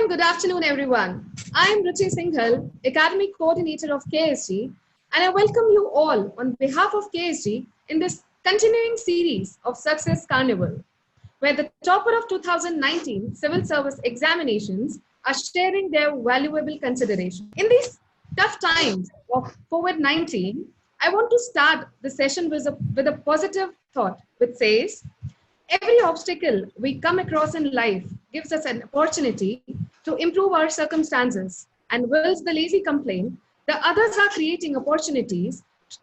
and good afternoon, everyone. I am Ruchi Singhal, Academic Coordinator of KSG, and I welcome you all on behalf of KSG in this continuing series of Success Carnival, where the topper of 2019 Civil Service examinations are sharing their valuable consideration. In these tough times of COVID-19, I want to start the session with a positive thought, which says, every obstacle we come across in life gives us an opportunity to improve our circumstances. And whilst the lazy complain, the others are creating opportunities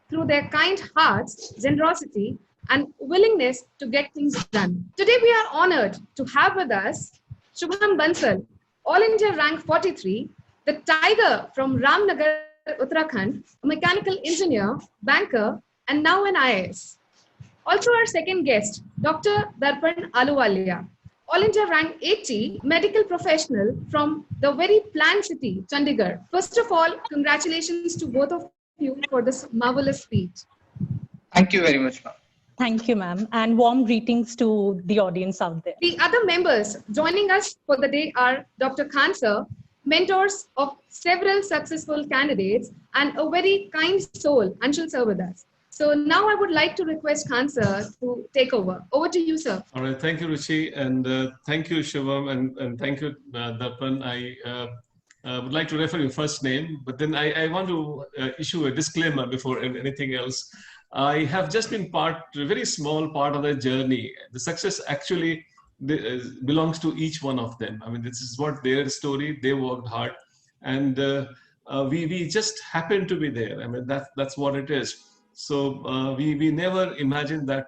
through their kind hearts, generosity, and willingness to get things done. Today, we are honored to have with us Shubham Bansal, All India Rank 43, the tiger from Ramnagar, Uttarakhand, a mechanical engineer, banker, and now an IAS. Also our second guest, Dr. Darpan Aluwalia, All India Rank 80 medical professional from the very planned city, Chandigarh. First of all, congratulations to both of you for this marvelous feat. Thank you very much, ma'am. Thank you, ma'am, and warm greetings to the audience out there. The other members joining us for the day are Dr. Khan sir, mentors of several successful candidates, and a very kind soul, Anshul sir with us. So now I would like to request Khan sir to take over. Over to you, sir. All right, thank you, Ruchi, and thank you, Shivam, and thank you, Darpan. I would like to refer your first name, but then I want to issue a disclaimer before anything else. I have just been a very small part of the journey. The success actually belongs to each one of them. I mean, this is what their story. They worked hard, and we just happen to be there. I mean, that's what it is. So we never imagined that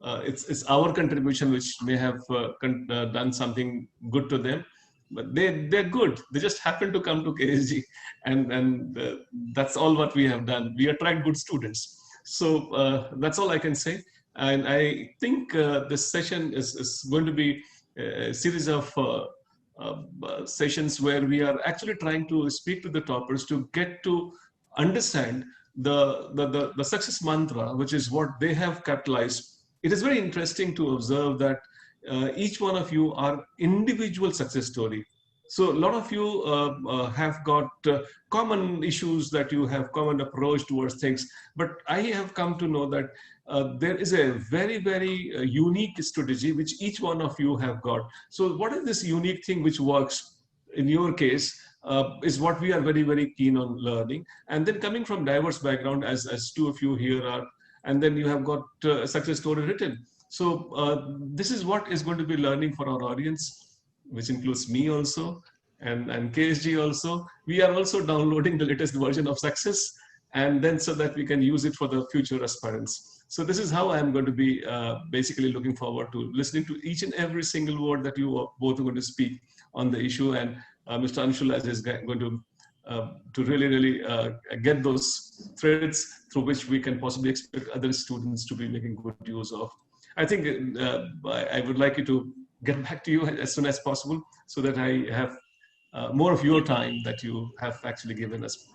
it's our contribution which may have done something good to them, but they're good. They just happen to come to KSG, and that's all what we have done. We attract good students. So that's all I can say. And I think this session is going to be a series of sessions where we are actually trying to speak to the toppers to get to understand the success mantra, which is what they have capitalized. It is very interesting to observe that each one of you are individual success story. So a lot of you have got common issues that you have common approach towards things, but I have come to know that there is a very, very unique strategy which each one of you have got. So what is this unique thing which works in your case is what we are very, very keen on learning. And then coming from diverse background, as two of you here are, and then you have got a success story written. So this is what is going to be learning for our audience, which includes me also, and KSG also. We are also downloading the latest version of Success, and then so that we can use it for the future aspirants. So this is how I am going to be basically looking forward to listening to each and every single word that you both are going to speak on the issue, and Mr. Anshul is going to really get those threads through which we can possibly expect other students to be making good use of. I think I would like you to get back to you as soon as possible so that I have more of your time that you have actually given us.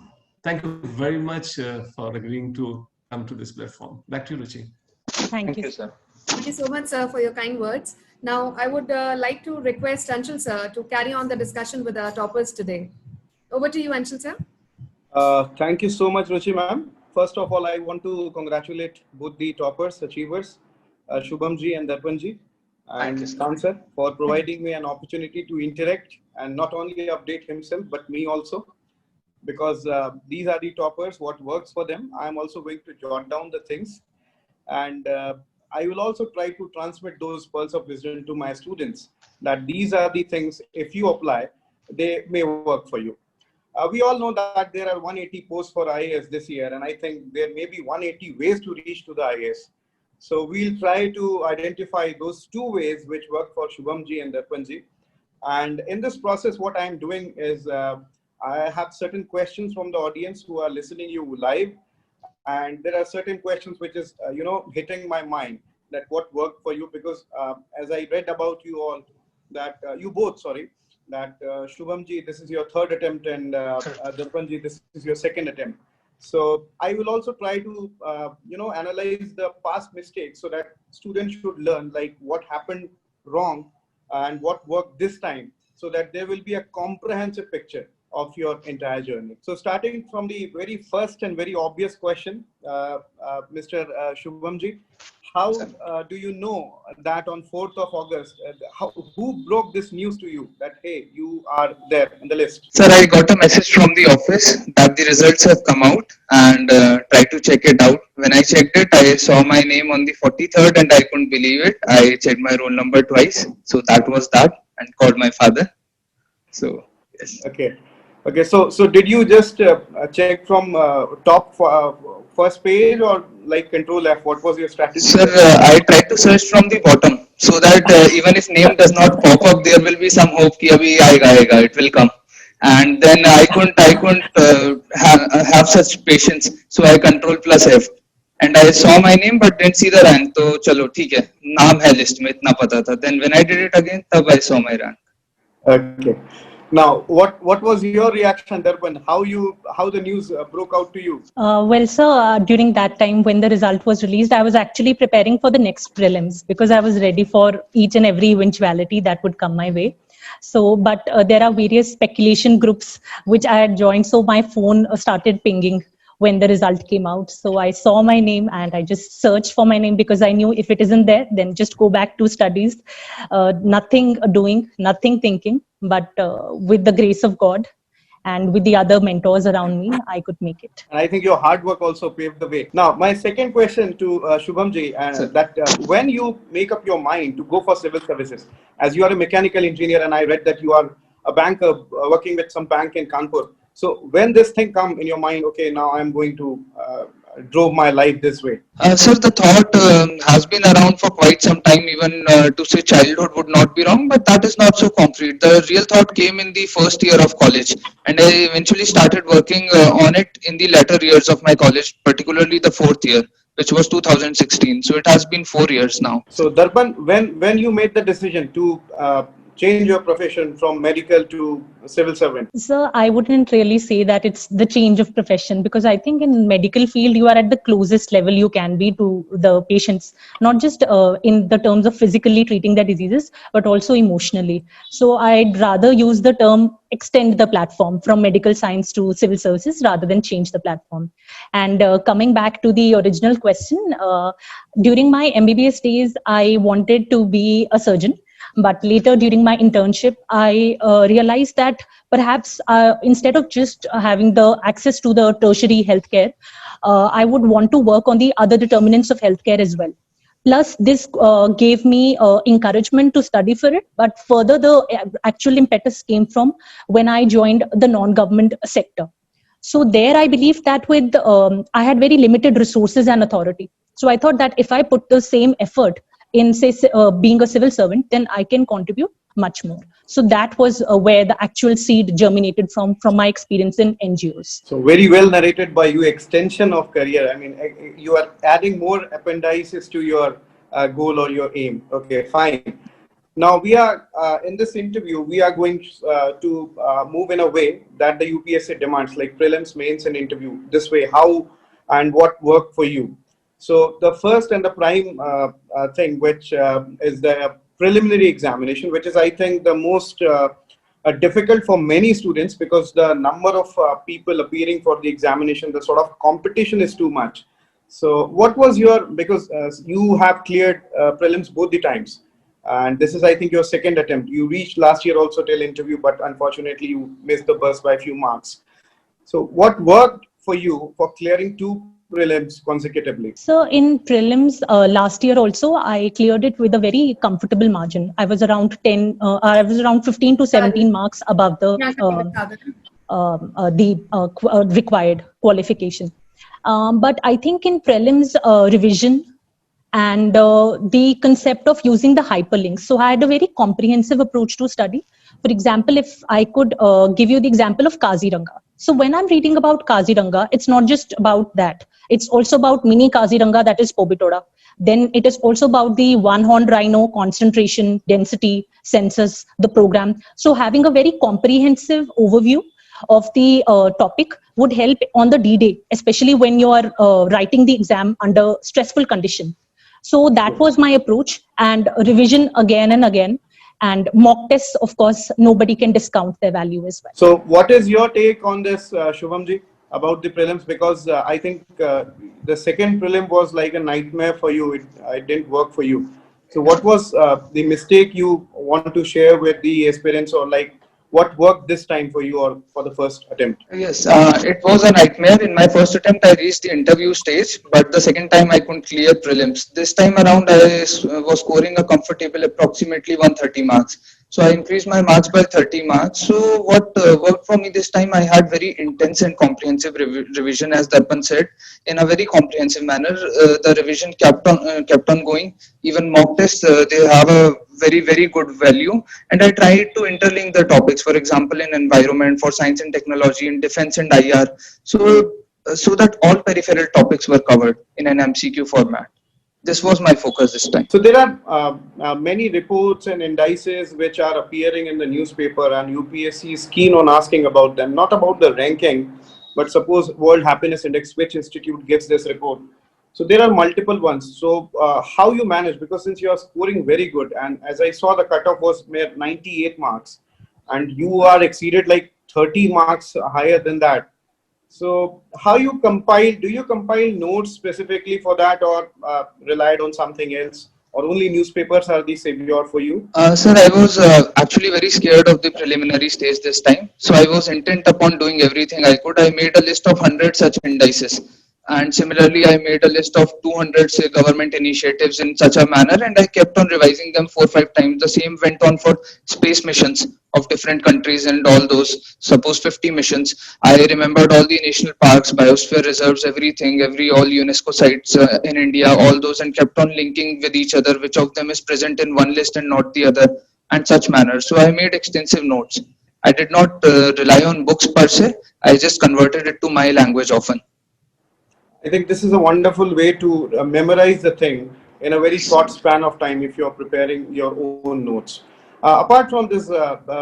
Thank you very much for agreeing to come to this platform. Back to you, Ruchi. Thank you, sir. Thank you so much, sir, for your kind words. Now, I would like to request Anshul, sir, to carry on the discussion with our toppers today. Over to you, Anshul, sir. Thank you so much, Ruchi ma'am. First of all, I want to congratulate both the toppers, achievers, Shubham ji and Darpan ji, and Khan sir, for providing me an opportunity to interact and not only update himself, but me also. Because these are the toppers, what works for them. I'm also going to jot down the things. And I will also try to transmit those pearls of wisdom to my students, that these are the things, if you apply, they may work for you. We all know that there are 180 posts for IAS this year, and I think there may be 180 ways to reach to the IAS. So we'll try to identify those two ways which work for Shubham ji and Darpan ji. And in this process, what I'm doing is I have certain questions from the audience who are listening you live. And there are certain questions which is, hitting my mind, that what worked for you, because as I read about you all, that you both, that Shubham ji, this is your third attempt, and Darpan ji, this is your second attempt. So I will also try to, analyze the past mistakes so that students should learn like what happened wrong and what worked this time. so that there will be a comprehensive picture of your entire journey. So starting from the very first and very obvious question, Mr. Shubhamji, how do you know that on 4th of August, who broke this news to you that, hey, you are there in the list? Sir, I got a message from the office that the results have come out and tried to check it out. When I checked it, I saw my name on the 43rd and I couldn't believe it. I checked my roll number twice. So that was that, and called my father. So, yes. Okay, so did you just check from top first page or like control F? What was your strategy? Sir, I tried to search from the bottom so that even if name does not pop up, there will be some hope ki abhi aayega, it will come. And then I couldn't have such patience, so I control plus F. And I saw my name but didn't see the rank. तो चलो ठीक है, नाम है list में, इतना पता था. Then when I did it again, तब I saw my rank. Okay. Now, what was your reaction, Darpan? How the news broke out to you? Well, sir, during that time when the result was released, I was actually preparing for the next prelims because I was ready for each and every eventuality that would come my way. So, but there are various speculation groups which I had joined. So my phone started pinging when the result came out. So I saw my name and I just searched for my name because I knew if it isn't there, then just go back to studies. Nothing doing, nothing thinking, but with the grace of God and with the other mentors around me, I could make it. And I think your hard work also paved the way. Now, my second question to Shubhamji, when you make up your mind to go for civil services, as you are a mechanical engineer and I read that you are a banker working with some bank in Kanpur. So when this thing come in your mind, okay, now I'm going to drove my life this way? Sir, the thought has been around for quite some time. Even to say childhood would not be wrong, but that is not so concrete. The real thought came in the first year of college, and I eventually started working on it in the latter years of my college, particularly the fourth year, which was 2016. So it has been 4 years now. So Darpan, when you made the decision to change your profession from medical to civil servant? Sir, I wouldn't really say that it's the change of profession, because I think in medical field, you are at the closest level you can be to the patients, not just in the terms of physically treating their diseases, but also emotionally. So I'd rather use the term extend the platform from medical science to civil services rather than change the platform. And coming back to the original question, during my MBBS days, I wanted to be a surgeon. But later during my internship, I realized that perhaps instead of just having the access to the tertiary healthcare, I would want to work on the other determinants of healthcare as well. Plus, this gave me encouragement to study for it. But further, the actual impetus came from when I joined the non-government sector. So there, I believe that with I had very limited resources and authority. So I thought that if I put the same effort in, say, being a civil servant, then I can contribute much more. So that was where the actual seed germinated from my experience in NGOs. So very well narrated by you, extension of career. I mean, you are adding more appendices to your goal or your aim. Okay, fine. Now we are, in this interview, we are going to move in a way that the UPSC demands, like prelims, mains and interview. This way, how and what worked for you. So the first and the prime thing, which is the preliminary examination, which is, I think, the most difficult for many students, because the number of people appearing for the examination, the sort of competition is too much. So what was your, because you have cleared prelims both the times, and this is, I think, your second attempt. You reached last year also till interview, but unfortunately you missed the bus by a few marks. So what worked for you for clearing two prelims consecutively? So in prelims last year also, I cleared it with a very comfortable margin. I was around 15 to 17 marks above the required qualification. But I think in prelims revision and the concept of using the hyperlinks. So I had a very comprehensive approach to study. For example, if I could give you the example of Kaziranga. So when I'm reading about Kaziranga, it's not just about that. It's also about mini Kaziranga, that is Pobitoda. Then it is also about the one-horned rhino concentration, density, census, the program. So having a very comprehensive overview of the topic would help on the D-Day, especially when you are writing the exam under stressful condition. So that was my approach, and revision again and again. And mock tests, of course, nobody can discount their value as well. So what is your take on this, Shubhamji, about the prelims? Because I think the second prelim was like a nightmare for you. It didn't work for you. So what was the mistake you want to share with the aspirants, or like what worked this time for you or for the first attempt? Yes, it was a nightmare. In my first attempt, I reached the interview stage, but the second time I couldn't clear prelims. This time around, I was scoring a comfortable approximately 130 marks. So I increased my marks by 30 marks. So what worked for me this time, I had very intense and comprehensive revision, as Darpan said, in a very comprehensive manner. The revision kept on going. Even mock tests, they have a very good value, and I tried to interlink the topics, for example in environment, for science and technology, in defense and IR, so that all peripheral topics were covered in an MCQ format. This was my focus this time. So there are many reports and indices which are appearing in the newspaper, and UPSC is keen on asking about them, not about the ranking, but suppose World Happiness Index, which institute gives this report. So there are multiple ones. So how you manage, because since you are scoring very good, and as I saw the cutoff was mere 98 marks, and you are exceeded like 30 marks higher than that. So how you compile, do you compile notes specifically for that, or relied on something else, or only newspapers are the savior for you? Sir, I was actually very scared of the preliminary stage this time. So I was intent upon doing everything I could. I made a list of 100 such indices. And similarly, I made a list of 200 say, government initiatives in such a manner, and I kept on revising them 4 or 5 times. The same went on for space missions of different countries and all those, suppose 50 missions. I remembered all the national parks, biosphere reserves, everything, all UNESCO sites in India, all those, and kept on linking with each other, which of them is present in one list and not the other, and such manner. So I made extensive notes. I did not rely on books per se. I just converted it to my language often. I think this is a wonderful way to memorize the thing in a very short span of time if you're preparing your own notes. Apart from this,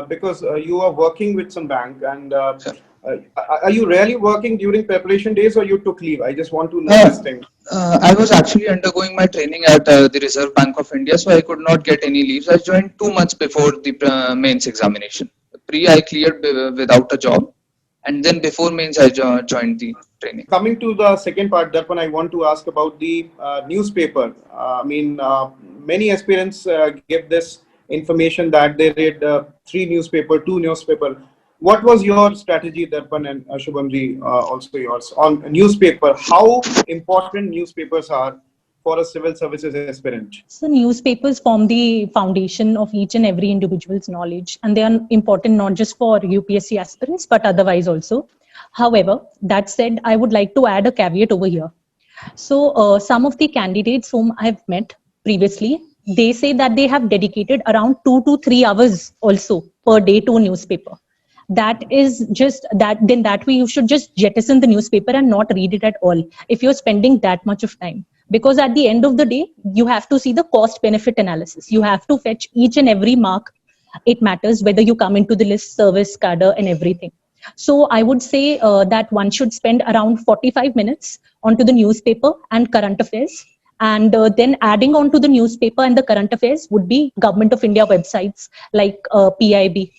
because you are working with some bank, and are you really working during preparation days, or you took leave? I just want to know this thing. I was actually undergoing my training at the Reserve Bank of India, so I could not get any leaves. I joined 2 months before the mains examination. I cleared without a job, and then before mains I joined the training. Coming to the second part, Darpan, I want to ask about the newspaper. Many aspirants give this information that they read 3 newspaper, 2 newspaper. What was your strategy, Darpan and Shubhamji, also yours, on newspaper? How important newspapers are for a civil services aspirant? So newspapers form the foundation of each and every individual's knowledge, and they are important not just for UPSC aspirants, but otherwise also. However, that said, I would like to add a caveat over here. So some of the candidates whom I've met previously, they say that they have dedicated around 2 to 3 hours also per day to a newspaper. That is just that, then that way you should just jettison the newspaper and not read it at all if you're spending that much of time. Because at the end of the day, you have to see the cost benefit analysis. You have to fetch each and every mark. It matters whether you come into the list, service, cadre, and everything. So I would say that one should spend around 45 minutes onto the newspaper and current affairs. And then adding on to the newspaper and the current affairs would be Government of India websites like PIB.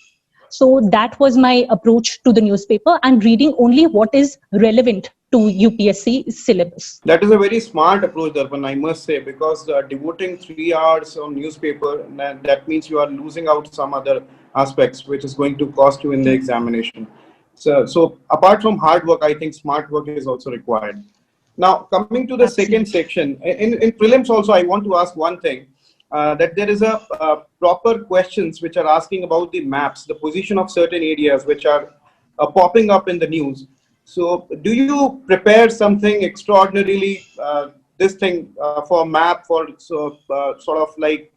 So that was my approach to the newspaper, and reading only what is relevant to UPSC syllabus. That is a very smart approach, Darpan, I must say, because devoting 3 hours on newspaper, that means you are losing out some other aspects, which is going to cost you in the examination. So apart from hard work, I think smart work is also required. Now, coming to the second section, in prelims also, I want to ask one thing, that there is a proper questions which are asking about the maps, the position of certain areas which are popping up in the news. So do you prepare something extraordinarily, this thing for map, for sort of like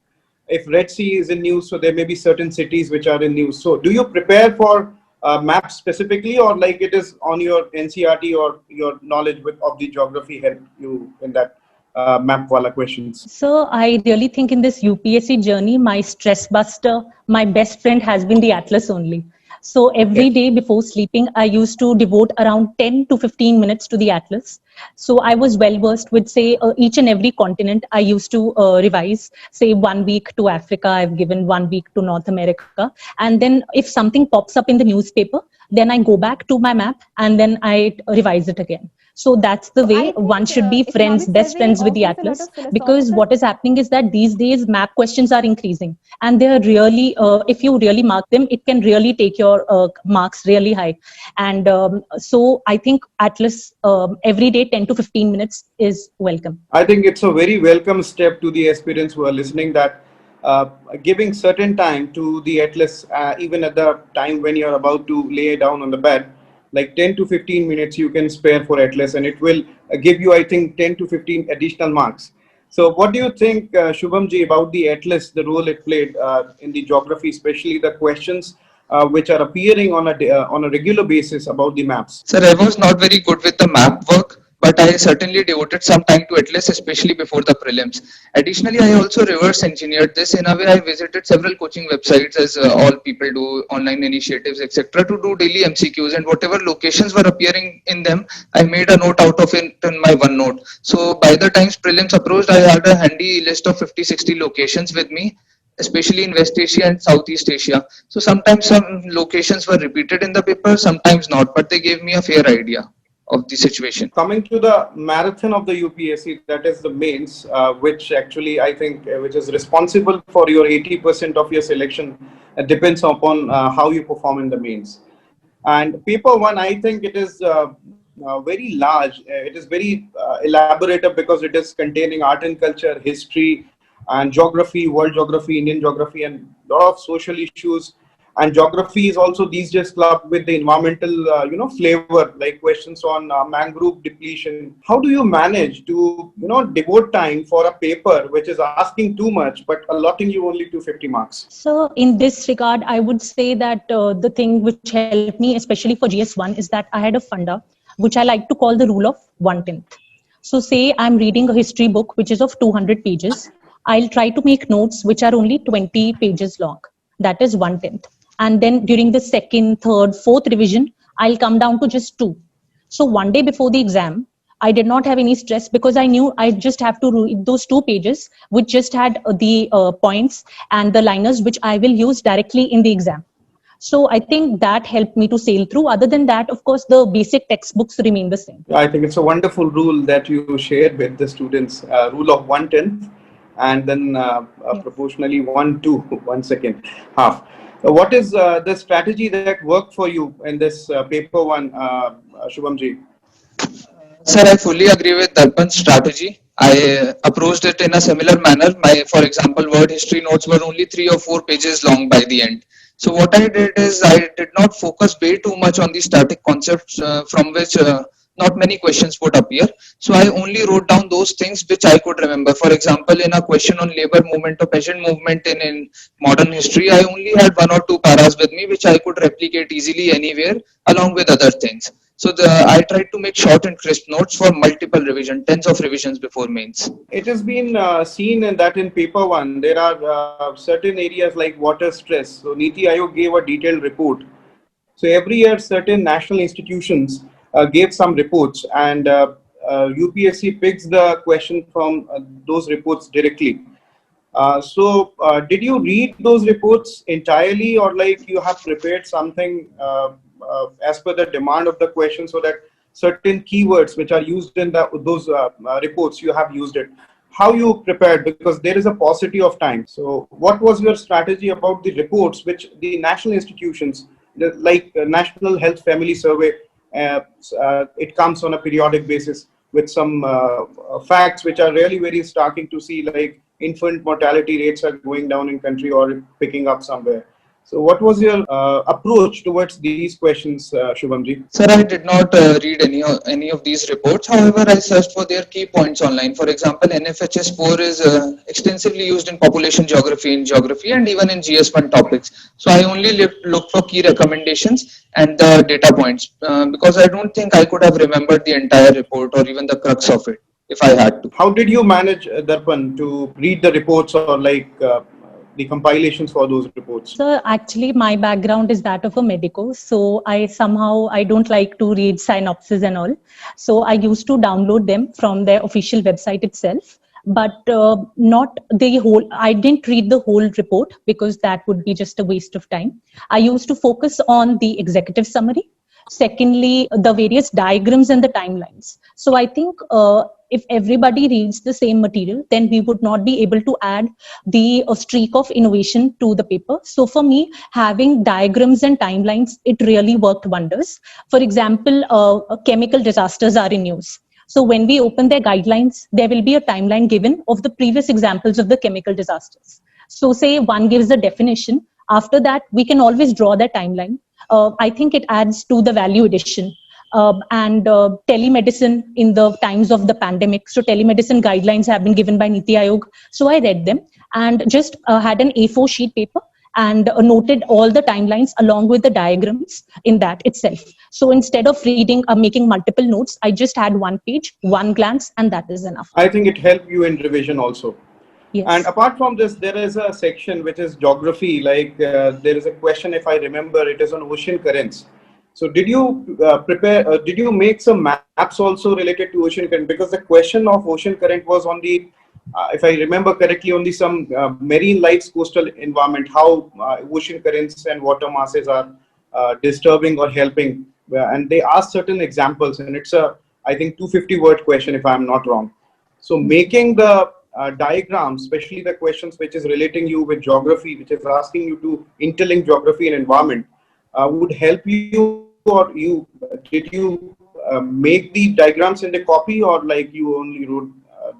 if Red Sea is in news, so there may be certain cities which are in news. So do you prepare for maps specifically, or like it is on your NCERT or your knowledge of the geography help you in that map wala questions? So I really think in this UPSC journey, my stress buster, my best friend has been the Atlas only. So every day before sleeping, I used to devote around 10 to 15 minutes to the atlas. So I was well versed with, say, each and every continent. I used to revise, say, 1 week to Africa, I've given 1 week to North America. And then if something pops up in the newspaper, then I go back to my map and then I revise it again. So that's the way one should be best friends with the atlas, because what is happening is that these days map questions are increasing, and they're really, if you really mark them, it can really take your marks really high. And so I think atlas every day 10 to 15 minutes is welcome. I think it's a very welcome step to the aspirants who are listening, that giving certain time to the atlas, even at the time when you're about to lay down on the bed, like 10 to 15 minutes you can spare for atlas, and it will give you, I think, 10 to 15 additional marks. So what do you think, Shubhamji, about the atlas, the role it played in the geography, especially the questions which are appearing on a regular basis about the maps? Sir, I was not very good with the map work, but I certainly devoted some time to atlas, especially before the prelims. Additionally, I also reverse engineered this. In a way, I visited several coaching websites, as all people do, online initiatives, etc., to do daily MCQs, and whatever locations were appearing in them, I made a note out of it in my OneNote. So by the time prelims approached, I had a handy list of 50-60 locations with me, especially in West Asia and Southeast Asia. So sometimes some locations were repeated in the paper, sometimes not, but they gave me a fair idea of the situation. Coming to the marathon of the UPSC, that is the mains, which actually I think which is responsible for your 80% of your selection, depends upon how you perform in the mains. And paper one, I think it is very large. It is very elaborative because it is containing art and culture, history, and geography, world geography, Indian geography, and a lot of social issues. And geography is also these days clubbed with the environmental, flavor, like questions on mangrove depletion. How do you manage to, devote time for a paper which is asking too much, but allotting you only 250 marks? So in this regard, I would say that the thing which helped me, especially for GS1, is that I had a funda, which I like to call the rule of 1/10. So say I'm reading a history book, which is of 200 pages. I'll try to make notes which are only 20 pages long. That is 1/10. And then during the second, third, fourth revision, I'll come down to just 2. So one day before the exam, I did not have any stress because I knew I just have to read those 2 pages, which just had the points and the liners, which I will use directly in the exam. So I think that helped me to sail through. Other than that, of course, the basic textbooks remain the same. I think it's a wonderful rule that you shared with the students, rule of 1/10, and then proportionally 1/2 half. What is the strategy that worked for you in this paper one, Shubhamji? Sir, I fully agree with Darpan's strategy. I approached it in a similar manner. For example, word history notes were only 3 or 4 pages long by the end. So what I did is I did not focus way too much on the static concepts from which not many questions would appear. So I only wrote down those things which I could remember. For example, in a question on labor movement or peasant movement in modern history, I only had 1 or 2 paras with me, which I could replicate easily anywhere along with other things. So I tried to make short and crisp notes for multiple revision, tens of revisions before mains. It has been seen in that in paper one, there are certain areas like water stress. So Niti Aayog gave a detailed report. So every year, certain national institutions gave some reports, and UPSC picks the question from those reports directly. So did you read those reports entirely, or like you have prepared something as per the demand of the question, so that certain keywords which are used in those reports, you have used it? How you prepared, because there is a paucity of time. So what was your strategy about the reports which the national institutions, like National Health Family Survey, it comes on a periodic basis with some facts which are really very starting to see, like infant mortality rates are going down in country or picking up somewhere. So what was your approach towards these questions, Shubhamji? Sir, I did not read any of these reports. However, I searched for their key points online. For example, NFHS 4 is extensively used in population geography, and even in GS1 topics. So I only looked for key recommendations and the data points because I don't think I could have remembered the entire report or even the crux of it if I had to. How did you manage, Darpan, to read the reports or like the compilations for those reports? So actually my background is that of a medico. So I don't like to read synopsis and all. So I used to download them from their official website itself, but not the whole. I didn't read the whole report because that would be just a waste of time. I used to focus on the executive summary. Secondly, the various diagrams and the timelines. So I think if everybody reads the same material, then we would not be able to add the streak of innovation to the paper. So for me, having diagrams and timelines, it really worked wonders. For example, chemical disasters are in news. So when we open their guidelines, there will be a timeline given of the previous examples of the chemical disasters. So say one gives a definition. After that, we can always draw the timeline. I think it adds to the value addition. And telemedicine in the times of the pandemic. So telemedicine guidelines have been given by Niti Aayog. So I read them and just had an A4 sheet paper and noted all the timelines along with the diagrams in that itself. So instead of reading or making multiple notes, I just had one page, one glance, and that is enough. I think it helped you in revision also. Yes. And apart from this, there is a section which is geography. Like there is a question, if I remember, it is on ocean currents. So did you did you make some maps also related to ocean current? Because the question of ocean current was on the, if I remember correctly, on the some marine life coastal environment, how ocean currents and water masses are disturbing or helping. And they asked certain examples, and it's a, I think, 250-word question, if I'm not wrong. So making the diagrams, especially the questions which is relating you with geography, which is asking you to interlink geography and environment, would help you, or did you make the diagrams in the copy, or like you only wrote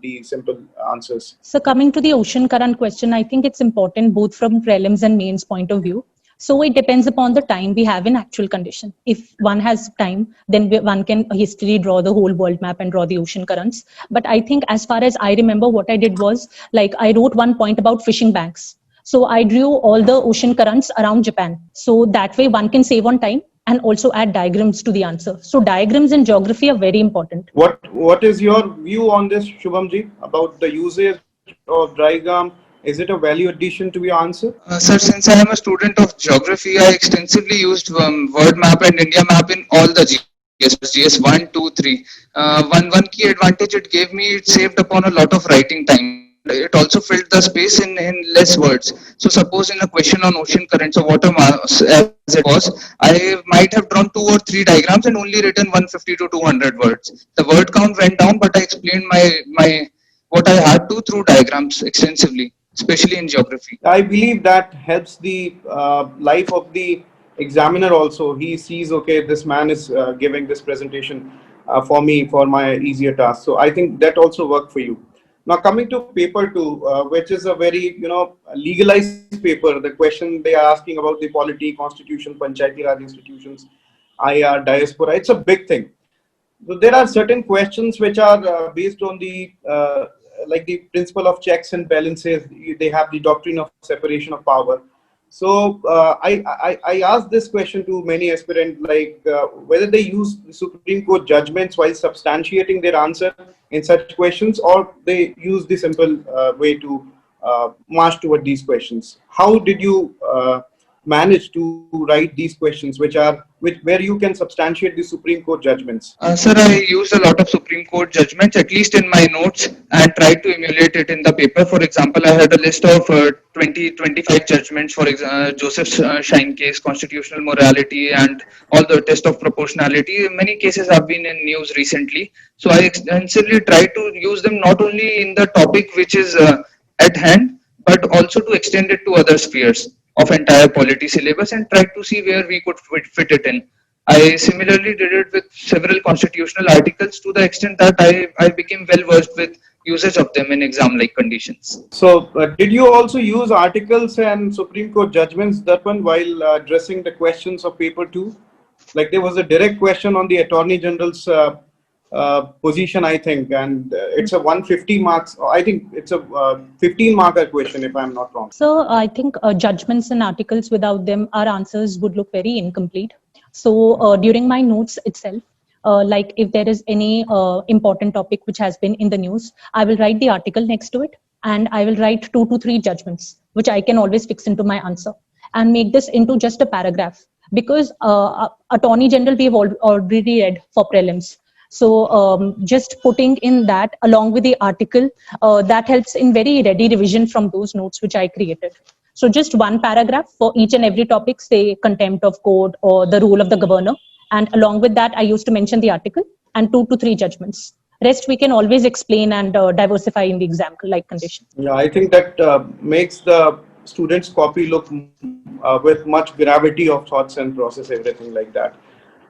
the simple answers? So coming to the ocean current question, I think it's important both from prelims and mains point of view. So it depends upon the time we have in actual condition. If one has time, then one can hastily draw the whole world map and draw the ocean currents. But I think as far as I remember, what I did was, like, I wrote one point about fishing banks. So I drew all the ocean currents around Japan. So that way one can save on time and also add diagrams to the answer. So diagrams in geography are very important. What is your view on this, Shubhamji, about the usage of diagram? Is it a value addition to your answer? Sir, since I am a student of geography, I extensively used Word Map and India Map in all the GS 1, 2, 3. One key advantage it gave me, it saved upon a lot of writing time. It also filled the space in less words. So suppose in a question on ocean currents or water mass, as it was, I might have drawn 2 or 3 diagrams and only written 150 to 200 words. The word count went down, but I explained my what I had to through diagrams extensively, especially in geography. I believe that helps the life of the examiner also. He sees, okay, this man is giving this presentation for me, for my easier task. So I think that also worked for you. Now coming to paper 2, which is a very, legalized paper. The question they are asking about the polity, constitution, Panchayati Raj institutions, IR, diaspora, it's a big thing. So there are certain questions which are based on the like the principle of checks and balances. They have the doctrine of separation of power. So I asked this question to many aspirants, like whether they use the Supreme Court judgments while substantiating their answer in such questions, or they use the simple way to march toward these questions. How did you manage to write these questions, where you can substantiate the Supreme Court judgments? Sir, I used a lot of Supreme Court judgments, at least in my notes, and tried to emulate it in the paper. For example, I had a list of 25 judgments, for example, Joseph Schein case, constitutional morality, and all the test of proportionality. Many cases have been in news recently. So I extensively tried to use them not only in the topic which is at hand, but also to extend it to other spheres of entire polity syllabus and tried to see where we could fit it in. I similarly did it with several constitutional articles to the extent that I became well versed with usage of them in exam-like conditions. So did you also use articles and Supreme Court judgments, Darpan, while addressing the questions of paper 2? Like there was a direct question on the Attorney General's position, I think, and it's a 150 marks. I think it's a 15 marker question, if I'm not wrong. So I think judgments and articles, without them, our answers would look very incomplete. So during my notes itself, like if there is any important topic which has been in the news, I will write the article next to it. and I will write 2 to 3 judgments, which I can always fix into my answer and make this into just a paragraph. Because Attorney General we have already read for prelims. So just putting in that along with the article, that helps in very ready revision from those notes which I created. So just one paragraph for each and every topic, say contempt of court or the role of the governor. And along with that, I used to mention the article and 2 to 3 judgments. Rest we can always explain and diversify in the exam-like condition. Yeah, I think that makes the student's copy look with much gravity of thoughts and process, everything like that.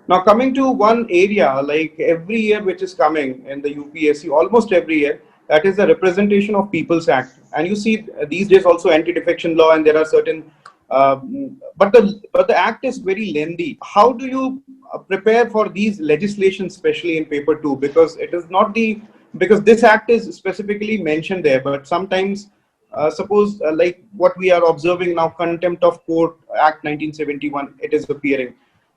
Now coming to one area, like every year which is coming in the UPSC, almost every year, that is the Representation of People's Act. And you see these days also anti-defection law, and there are certain, but the act is very lengthy. How do you prepare for these legislations, especially in paper 2? Because it is not because this act is specifically mentioned there, but sometimes suppose like what we are observing now, Contempt of Court Act 1971, it is appearing.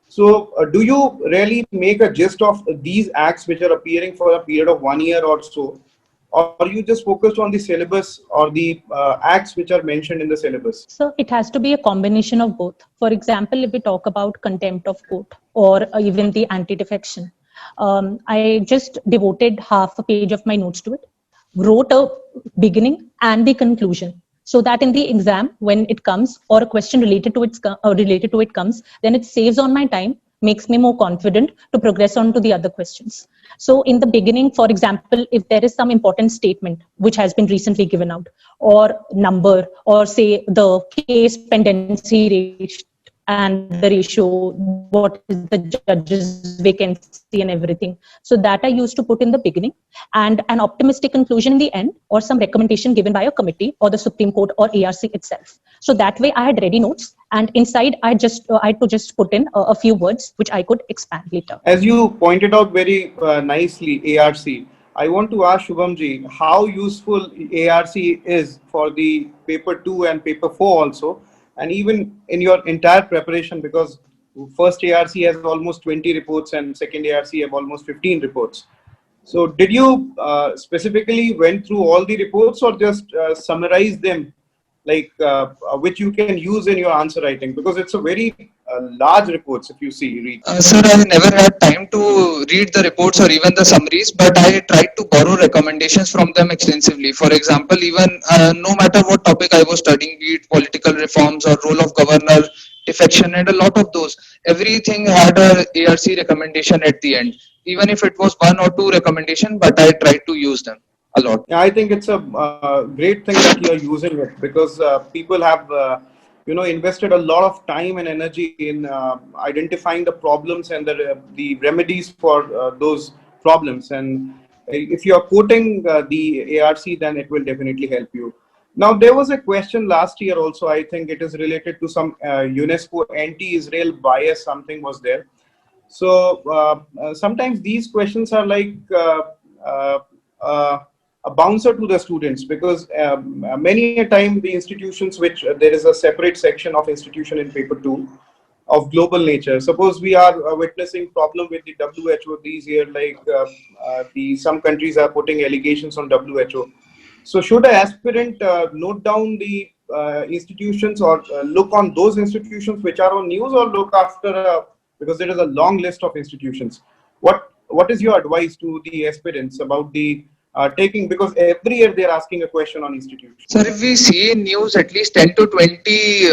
So do you really make a gist of these acts which are appearing for a period of 1 year or so? Or are you just focused on the syllabus or the acts which are mentioned in the syllabus? So it has to be a combination of both. For example, if we talk about contempt of court or even the anti-defection, I just devoted half a page of my notes to it, wrote a beginning and the conclusion, so that in the exam, when it comes or a question related to it comes, then it saves on my time, makes me more confident to progress on to the other questions. So in the beginning, for example, if there is some important statement which has been recently given out, or number, or say the case pendency rate and the ratio, what is the judge's vacancy and everything. So that I used to put in the beginning, and an optimistic conclusion in the end, or some recommendation given by a committee or the Supreme Court or ARC itself. So that way I had ready notes, and inside I had to just put in a few words which I could expand later. As you pointed out very nicely, ARC, I want to ask Shubhamji how useful ARC is for the paper 2 and paper 4 also, and even in your entire preparation, because first ARC has almost 20 reports and second ARC have almost 15 reports. So did you specifically went through all the reports, or just summarize them, like which you can use in your answer writing? Because it's a very large reports if you read. Sir, I never had time to read the reports or even the summaries, but I tried to borrow recommendations from them extensively. For example, even no matter what topic I was studying, be it political reforms or role of governor, defection, and a lot of those, everything had a ARC recommendation at the end, even if it was 1 or 2 recommendation, but I tried to use them a lot. Yeah, I think it's a great thing that you are using it, because people have invested a lot of time and energy in identifying the problems and the remedies for those problems. And if you are quoting the ARC, then it will definitely help you. Now, there was a question last year also. I think it is related to some UNESCO anti-Israel bias, something was there. So sometimes these questions are like a bouncer to the students, because many a time the institutions, which there is a separate section of institution in paper 2 of global nature. Suppose we are witnessing problem with the WHO these year, like some countries are putting allegations on WHO. So should an aspirant note down the institutions, or look on those institutions which are on news, or look after because there is a long list of institutions? What is your advice to the aspirants about the taking, because every year they're asking a question on institutions? Sir, if we see in news, at least 10 to 20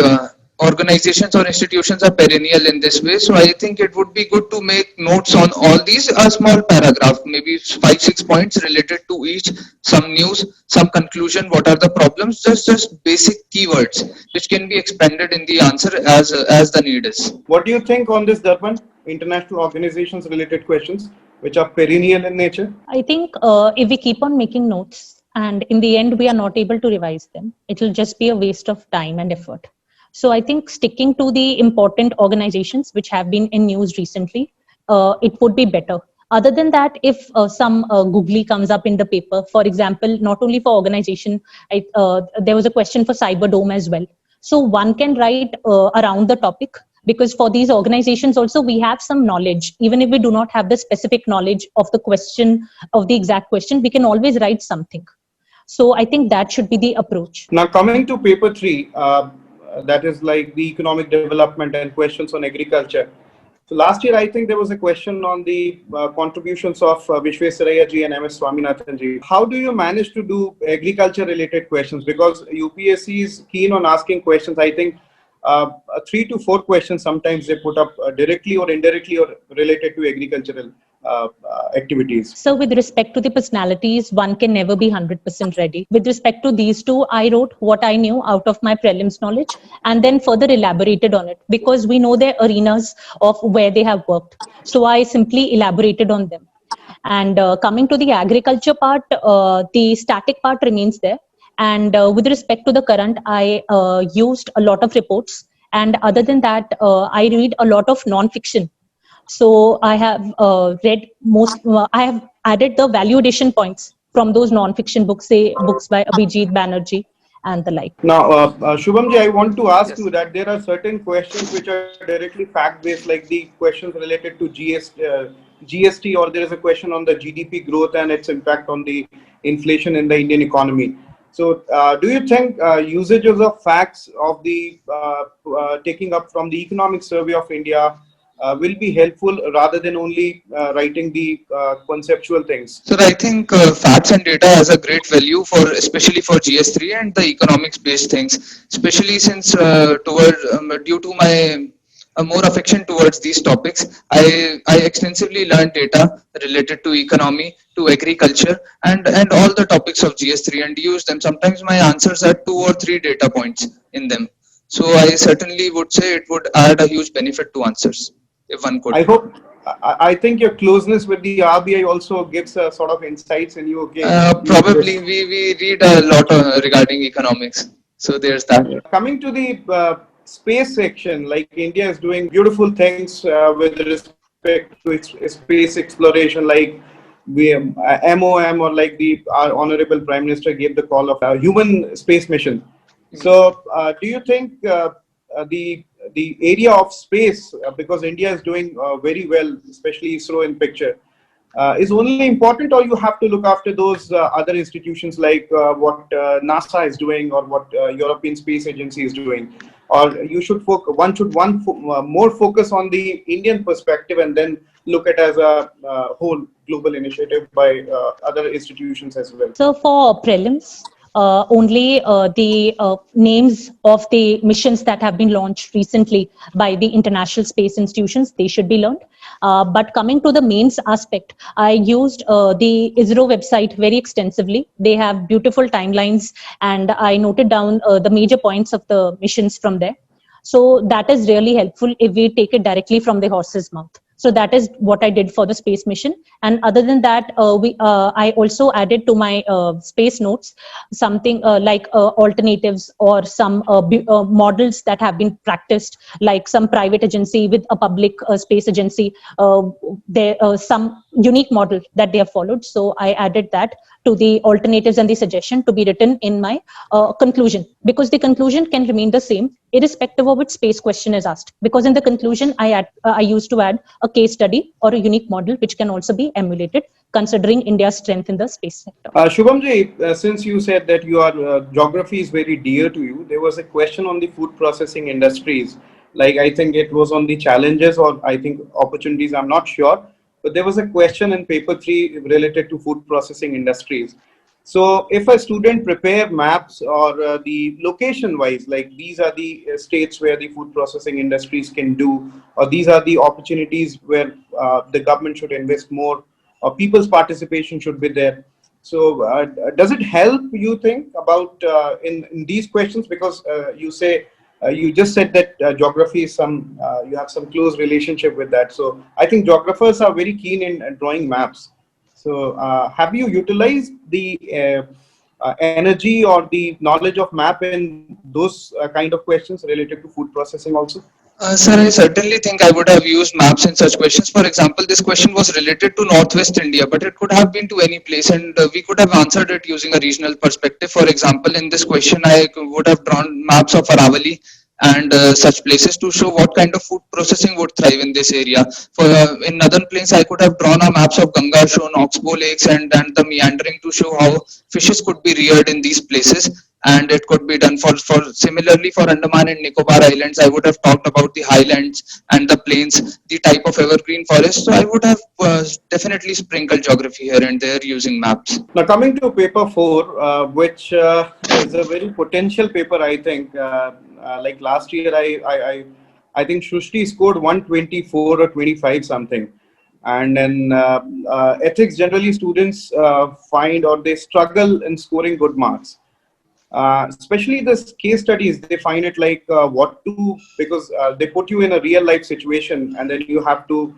organizations or institutions are perennial in this way. So I think it would be good to make notes on all these, a small paragraph, maybe 5-6 points related to each, some news, some conclusion, what are the problems, just basic keywords which can be expanded in the answer as the need is. What do you think on this, Darpan? International organizations related questions which are perennial in nature? I think if we keep on making notes and in the end we are not able to revise them, it will just be a waste of time and effort. So I think sticking to the important organizations which have been in news recently, it would be better. Other than that, if some googly comes up in the paper, for example, not only for organization, there was a question for Cyberdome as well. So one can write around the topic, because for these organizations also we have some knowledge. Even if we do not have the specific knowledge of the question, of the exact question, we can always write something. So I think that should be the approach. Now coming to paper 3, that is like the economic development and questions on agriculture. So last year, I think there was a question on the contributions of Vishwesaraya ji and MS Swaminathan ji. How do you manage to do agriculture related questions? Because UPSC is keen on asking questions. I think 3 to 4 questions sometimes they put up directly or indirectly or related to agricultural activities. So with respect to the personalities, one can never be 100% ready. With respect to these two, I wrote what I knew out of my prelims knowledge and then further elaborated on it because we know their arenas of where they have worked. So I simply elaborated on them. And coming to the agriculture part, the static part remains there. And with respect to the current, I used a lot of reports. And other than that, I read a lot of non-fiction. So I have read I have added the value addition points from those non-fiction books, say books by Abhijit Banerjee and the like. Now, Shubhamji, I want to ask you that there are certain questions which are directly fact-based, like the questions related to GST, or there is a question on the GDP growth and its impact on the inflation in the Indian economy. So do you think usages of facts of the taking up from the Economic Survey of India will be helpful rather than only writing the conceptual things? So I think facts and data has a great value for, especially for GS3 and the economics based things, especially since due to my more affection towards these topics, I extensively learned data related to economy, to agriculture, and all the topics of GS3 and use them. Sometimes my answers are 2 or 3 data points in them. So I certainly would say it would add a huge benefit to answers if one could. I think your closeness with the RBI also gives a sort of insights in you. Okay, probably we read a lot regarding economics. So there's that. Coming to the space section, like India is doing beautiful things with respect to space exploration, like MOM, or like our Honorable Prime Minister gave the call of a human space mission. So do you think the area of space, because India is doing very well, especially ISRO in picture, is only important, or you have to look after those other institutions like what NASA is doing or what European Space Agency is doing? Or you should one should more focus on the Indian perspective and then look at as a whole global initiative by other institutions as well? So for prelims, only the names of the missions that have been launched recently by the international space institutions, they should be learned. But coming to the mains aspect, I used the ISRO website very extensively. They have beautiful timelines and I noted down the major points of the missions from there. So that is really helpful if we take it directly from the horse's mouth. So that is what I did for the space mission. And other than that, I also added to my space notes something like alternatives or some models that have been practiced, like some private agency with a public space agency. There some unique model that they have followed. So I added that to the alternatives and the suggestion to be written in my conclusion, because the conclusion can remain the same irrespective of which space question is asked. Because in the conclusion, I used to add a case study or a unique model which can also be emulated considering India's strength in the space sector. Shubhamji, since you said that your geography is very dear to you, there was a question on the food processing industries. Like I think it was on the challenges or I think opportunities, I'm not sure. But there was a question in paper 3 related to food processing industries. So if a student prepare maps or the location wise, like these are the states where the food processing industries can do, or these are the opportunities where the government should invest more, or people's participation should be there. So does it help, you think, about in these questions? Because you say, you just said that geography is you have some close relationship with that. So I think geographers are very keen in drawing maps. So have you utilized the energy or the knowledge of map in those kind of questions related to food processing also? Sir, I certainly think I would have used maps in such questions. For example, this question was related to Northwest India, but it could have been to any place and we could have answered it using a regional perspective. For example, in this question, I would have drawn maps of Aravalli and such places to show what kind of food processing would thrive in this area. For in Northern Plains, I could have drawn a maps of Ganga, shown Oxbow lakes and the meandering to show how fishes could be reared in these places. And it could be done for similarly for Andaman and Nicobar Islands. I would have talked about the highlands and the plains, the type of evergreen forest. So I would have definitely sprinkled geography here and there using maps. Now coming to paper 4, which is a very potential paper, I think. Like last year, I think Shushti scored 124 or 25 something. And then ethics, generally students find or they struggle in scoring good marks. Especially this case studies, they find it like what to, because they put you in a real life situation and then you have to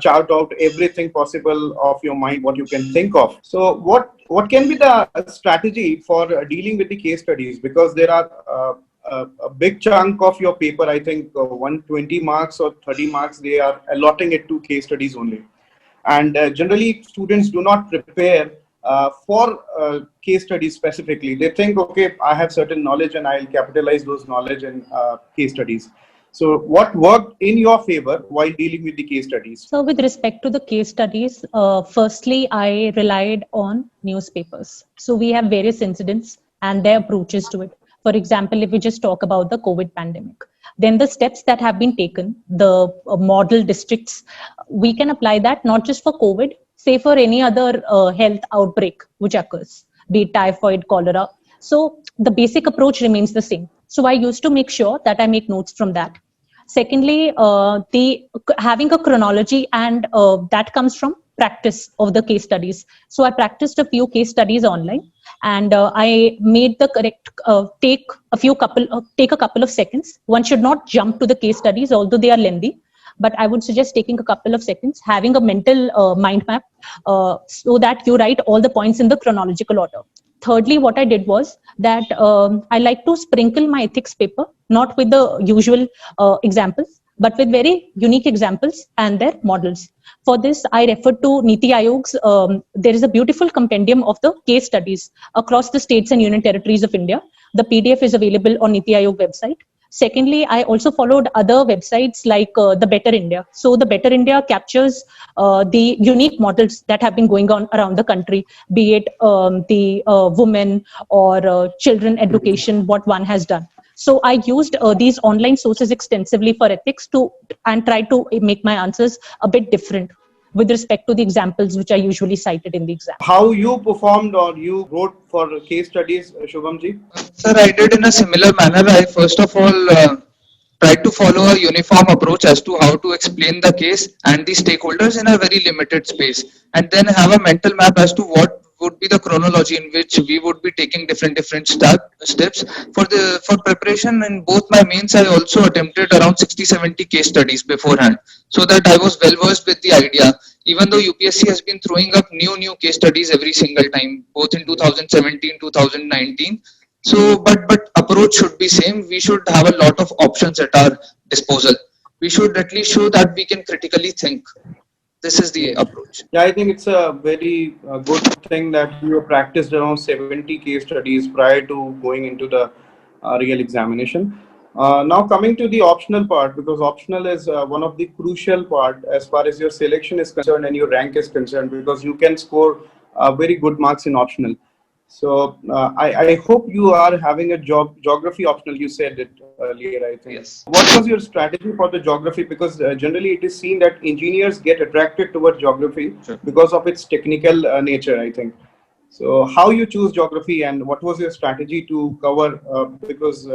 chart out everything possible of your mind, what you can think of. So what can be the strategy for dealing with the case studies? Because there are a big chunk of your paper, I think 120 marks or 30 marks, they are allotting it to case studies only. And generally students do not prepare for case studies specifically. They think, okay, I have certain knowledge and I'll capitalize those knowledge in case studies. So what worked in your favor while dealing with the case studies? So with respect to the case studies, firstly, I relied on newspapers. So we have various incidents and their approaches to it. For example, if we just talk about the COVID pandemic, then the steps that have been taken, the model districts, we can apply that not just for COVID, say for any other health outbreak which occurs, be it typhoid, cholera. So the basic approach remains the same. So I used to make sure that I make notes from that. Secondly, having a chronology, and that comes from practice of the case studies. So I practiced a few case studies online, and I made the correct take a couple of seconds. One should not jump to the case studies, although they are lengthy. But I would suggest taking a couple of seconds, having a mental mind map, so that you write all the points in the chronological order. Thirdly, what I did was that I like to sprinkle my ethics paper, not with the usual examples, but with very unique examples and their models. For this, I referred to Niti Ayog's, there is a beautiful compendium of the case studies across the states and union territories of India. The PDF is available on Niti Ayog website. Secondly, I also followed other websites like the Better India. So the Better India captures the unique models that have been going on around the country, be it the women or children education, what one has done. So I used these online sources extensively for ethics and tried to make my answers a bit different with respect to the examples which I usually cited in the exam. How you performed or you wrote for case studies, Shubhamji? Sir, I did in a similar manner. I first of all tried to follow a uniform approach as to how to explain the case and the stakeholders in a very limited space, and then have a mental map as to what would be the chronology in which we would be taking different steps for preparation. In both my mains, I also attempted around 60-70 case studies beforehand, so that I was well versed with the idea. Even though UPSC has been throwing up new case studies every single time, both in 2017, 2019. So, but approach should be same. We should have a lot of options at our disposal. We should at least show that we can critically think. This is the approach. Yeah, I think it's a very good thing that you have practiced around 70 case studies prior to going into the real examination. Now coming to the optional part, because optional is one of the crucial part as far as your selection is concerned and your rank is concerned, because you can score very good marks in optional. So I hope you are having a geography optional. You said it earlier, I think. Yes. What was your strategy for the geography? Because generally it is seen that engineers get attracted towards geography because of its technical nature, I think. So how you choose geography and what was your strategy to cover? Because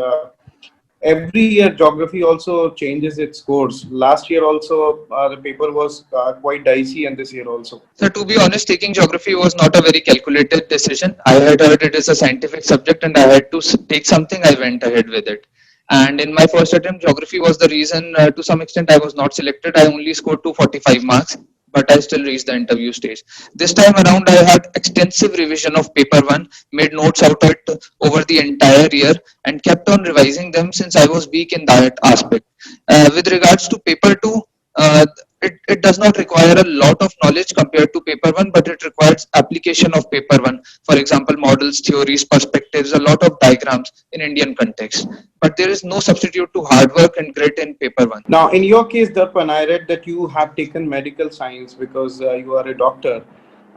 every year geography also changes its scores. Last year also the paper was quite dicey, and this year also. So to be honest, taking geography was not a very calculated decision. I had heard it is a scientific subject and I had to take something. I went ahead with it. And in my first attempt, geography was the reason to some extent I was not selected. I only scored 245 marks, but I still reached the interview stage. This time around, I had extensive revision of paper 1, made notes out of it over the entire year, and kept on revising them since I was weak in that aspect. With regards to paper 2, it does not require a lot of knowledge compared to paper one, but it requires application of paper one. For example, models, theories, perspectives, a lot of diagrams in Indian context. But there is no substitute to hard work and grit in paper one. Now, in your case, Darpan, I read that you have taken medical science because you are a doctor.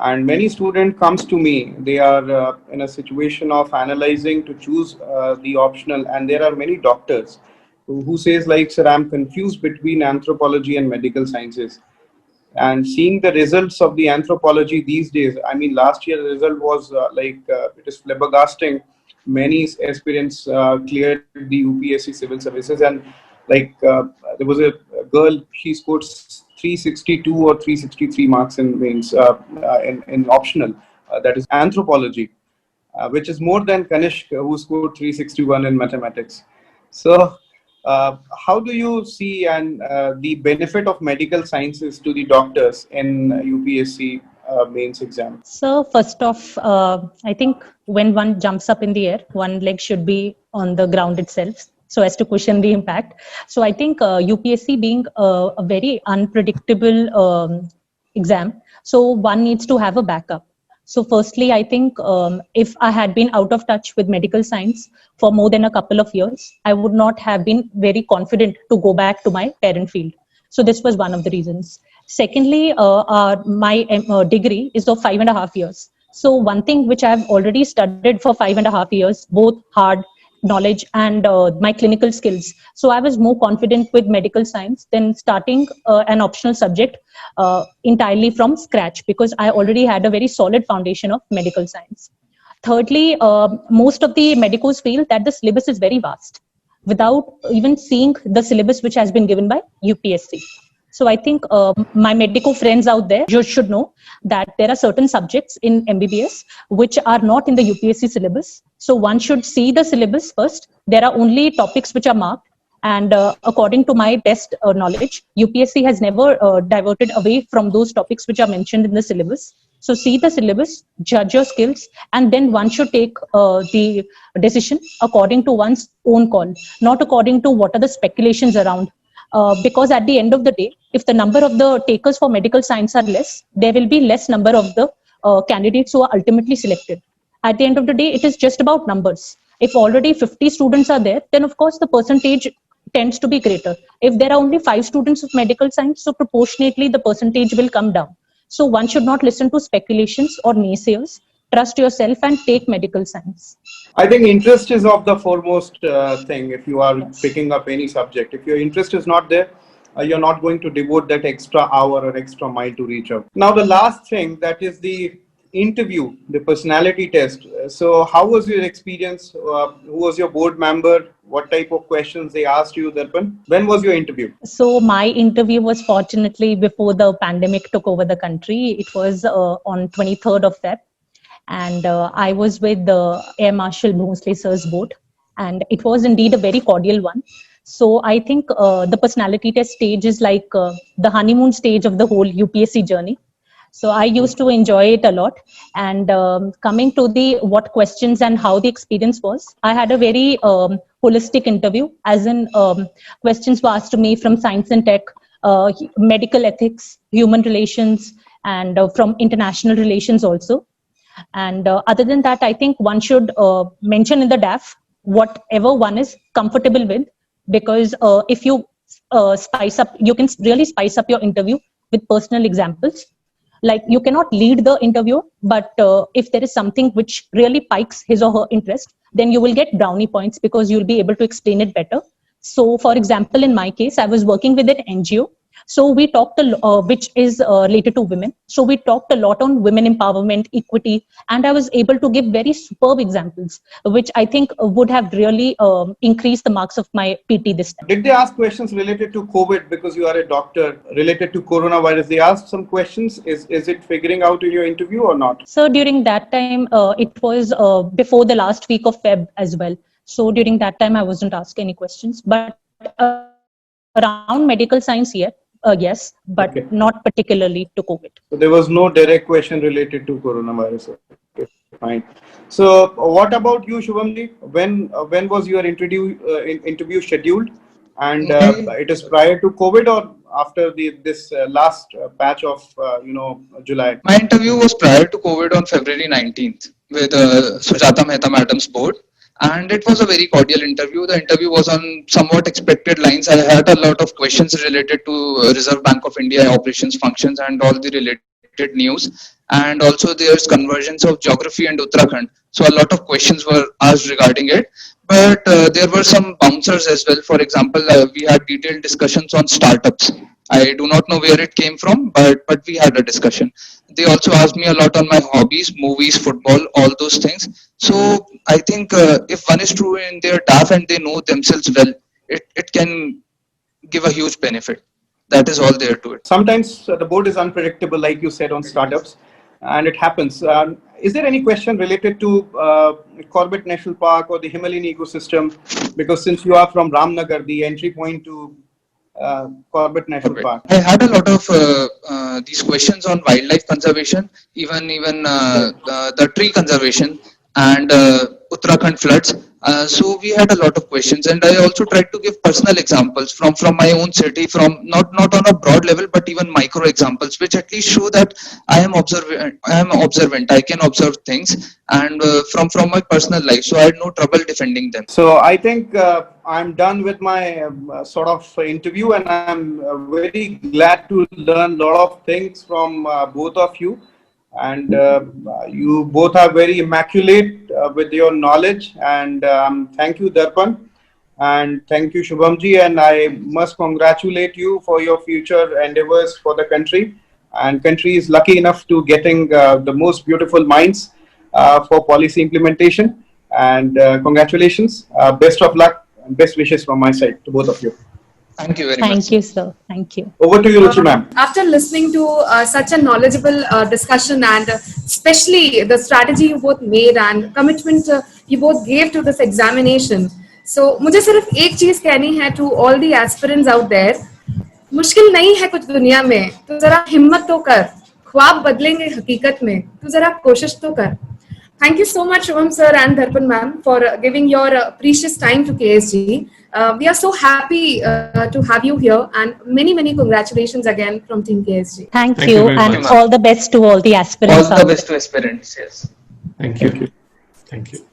And many students comes to me, they are in a situation of analyzing to choose the optional. And there are many doctors who says like, sir, I'm confused between anthropology and medical sciences. And seeing the results of the anthropology these days, I mean, last year the result was it is flabbergasting. Many aspirants cleared the UPSC civil services, and there was a girl, she scored 362 or 363 marks in mains in optional, that is anthropology, which is more than Kanishk, who scored 361 in mathematics. So how do you see the benefit of medical sciences to the doctors in UPSC mains exam? So first off, I think when one jumps up in the air, one leg should be on the ground itself, so as to cushion the impact. So I think UPSC being a very unpredictable exam, so one needs to have a backup. So firstly, I think if I had been out of touch with medical science for more than a couple of years, I would not have been very confident to go back to my parent field. So this was one of the reasons. Secondly, my degree is of 5.5 years. So one thing which I've already studied for 5.5 years, both hard knowledge and my clinical skills. So I was more confident with medical science than starting an optional subject entirely from scratch, because I already had a very solid foundation of medical science. Thirdly, most of the medicos feel that the syllabus is very vast without even seeing the syllabus which has been given by UPSC. So I think my medico friends out there, you should know that there are certain subjects in MBBS which are not in the UPSC syllabus. So one should see the syllabus first. There are only topics which are marked. And according to my best knowledge, UPSC has never diverted away from those topics which are mentioned in the syllabus. So see the syllabus, judge your skills, and then one should take the decision according to one's own call, not according to what are the speculations around. Because at the end of the day, if the number of the takers for medical science are less, there will be less number of the candidates who are ultimately selected. At the end of the day, it is just about numbers. If already 50 students are there, then of course the percentage tends to be greater. If there are only 5 students of medical science, so proportionately the percentage will come down. So one should not listen to speculations or naysayers. Trust yourself and take medical science. I think interest is of the foremost thing if you are picking up any subject. If your interest is not there, you're not going to devote that extra hour or extra mile to reach out. Now, the last thing, that is the interview, the personality test. So how was your experience? Who was your board member? What type of questions they asked you, Darpan? When was your interview? So my interview was fortunately before the pandemic took over the country. It was on 23rd of Feb. And I was with the Air Marshal Bhonsle sir's boat, and it was indeed a very cordial one. So I think the personality test stage is like the honeymoon stage of the whole UPSC journey. So I used to enjoy it a lot. And coming to the what questions and how the experience was, I had a very holistic interview, as in questions were asked to me from science and tech, medical ethics, human relations, and from international relations also. And other than that, I think one should mention in the DAF whatever one is comfortable with, because if you spice up, you can really spice up your interview with personal examples. Like you cannot lead the interview, but if there is something which really pikes his or her interest, then you will get brownie points because you'll be able to explain it better. So for example, in my case, I was working with an NGO. So we talked, which is related to women. So we talked a lot on women empowerment, equity, and I was able to give very superb examples, which I think would have really increased the marks of my PT this time. Did they ask questions related to COVID, because you are a doctor, related to coronavirus? They asked some questions. Is it figuring out in your interview or not? So during that time, it was before the last week of Feb as well. So during that time, I wasn't asked any questions, but around medical science yet. Yes, but okay. Not particularly to COVID. So there was no direct question related to coronavirus. Okay, fine. So what about you, Shubhamji? When was your interview scheduled? And it is prior to COVID, or after this last patch of July? My interview was prior to COVID on February 19th with Sujata Mehta Madam's board. And it was a very cordial interview. The interview was on somewhat expected lines. I had a lot of questions related to Reserve Bank of India operations functions and all the related news. And also there's convergence of geography and Uttarakhand. So a lot of questions were asked regarding it. But there were some bouncers as well. For example, we had detailed discussions on startups. I do not know where it came from, but we had a discussion. They also asked me a lot on my hobbies, movies, football, all those things. So I think if one is true in their DAF and they know themselves well, it can give a huge benefit. That is all there to it. Sometimes the board is unpredictable, like you said, on startups, and it happens. Is there any question related to Corbett National Park or the Himalayan ecosystem? Because since you are from Ramnagar, the entry point to Corbett National Park. I had a lot of these questions on wildlife conservation, even the tree conservation and Uttarakhand floods. So we had a lot of questions, and I also tried to give personal examples from my own city, from not on a broad level, but even micro examples, which at least show that I am observant. I can observe things, and from my personal life. So I had no trouble defending them. So I think I'm done with my sort of interview, and I'm very glad to learn a lot of things from both of you. And you both are very immaculate with your knowledge, and thank you, Darpan, and thank you, Shubhamji, and I must congratulate you for your future endeavors for the country. And country is lucky enough to getting the most beautiful minds for policy implementation, and congratulations, best of luck and best wishes from my side to both of you. Thank you very much. Thank you, sir. Thank you. Over to you, Ruchi ma'am. After listening to such a knowledgeable discussion, and especially the strategy you both made and commitment you both gave to this examination, so मुझे सिर्फ एक चीज कहनी है to all the aspirants out there, मुश्किल नहीं है कुछ दुनिया में, तो जरा हिम्मत तो कर, ख्वाब बदलेंगे हकीकत में, तो जरा कोशिश तो कर. Thank you so much, Shubham sir and Darpan ma'am, for giving your precious time to KSG. We are so happy to have you here, and many congratulations again from Team KSG. Thank you you, very and much. all the best to all the aspirants. All the best to aspirants. Yes. Thank you. Thank you.